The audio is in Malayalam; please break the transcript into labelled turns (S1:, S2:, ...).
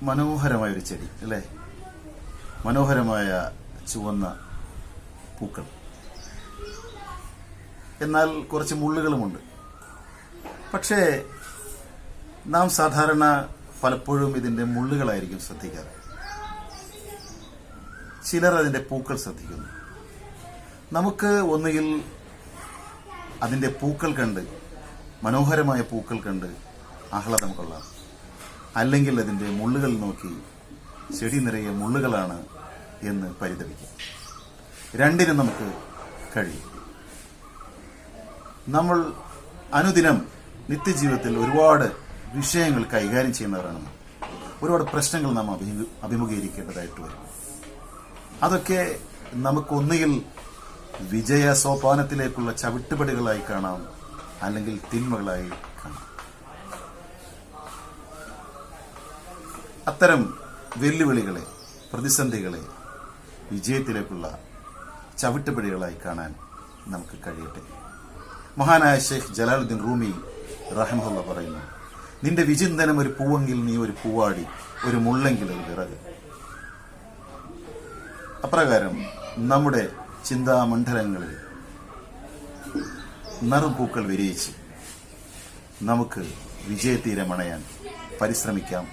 S1: മനോഹരമായൊരു ചെടി അല്ലേ? മനോഹരമായ ചുവന്ന പൂക്കൾ, എന്നാൽ കുറച്ച് മുള്ളുകളുമുണ്ട്. പക്ഷേ നാം സാധാരണ പലപ്പോഴും ഇതിന്റെ മുള്ളുകളായിരിക്കും ശ്രദ്ധിക്കാറ്. ചിലർ അതിന്റെ പൂക്കൾ ശ്രദ്ധിക്കുന്നു. നമുക്ക് ഒന്നുകിൽ അതിന്റെ പൂക്കൾ കണ്ട്, മനോഹരമായ പൂക്കൾ കണ്ട് ആഹ്ലാദം കൊള്ളാം, അല്ലെങ്കിൽ അതിന്റെ മുള്ളുകൾ നോക്കി ചെടി നിറയെ മുള്ളുകളാണ് എന്ന് പരിതപിക്കാം. രണ്ടിനും നമുക്ക് കഴിയും. നമ്മൾ അനുദിനം നിത്യജീവിതത്തിൽ ഒരുപാട് വിഷയങ്ങൾ കൈകാര്യം ചെയ്യുന്നവരാണ്. ഒരുപാട് പ്രശ്നങ്ങൾ നാം അഭിമുഖീകരിക്കേണ്ടതായിട്ട് വരും. അതൊക്കെ നമുക്കൊന്നുകിൽ വിജയ സോപാനത്തിലേക്കുള്ള ചവിട്ടുപടികളായി കാണാം, അല്ലെങ്കിൽ തിന്മകളായി കാണാം. അത്തരം വെല്ലുവിളികളെ, പ്രതിസന്ധികളെ വിജയത്തിലേക്കുള്ള ചവിട്ടുപടികളായി കാണാൻ നമുക്ക് കഴിയട്ടെ. മഹാനായ ഷെയ്ഖ് ജലാലുദ്ദീൻ റൂമി റഹ്മഹുള്ള പറയുന്നു, നിന്റെ വിചിന്തനം ഒരു പൂവെങ്കിൽ നീ ഒരു പൂവാടി, ഒരു മുള്ളെങ്കിൽ ഒരു വിറക്. അപ്രകാരം നമ്മുടെ ചിന്താമണ്ഡലങ്ങളിൽ നറുപൂക്കൾ വിരിയിച്ച് നമുക്ക് വിജയത്തീരമണയാൻ പരിശ്രമിക്കാം.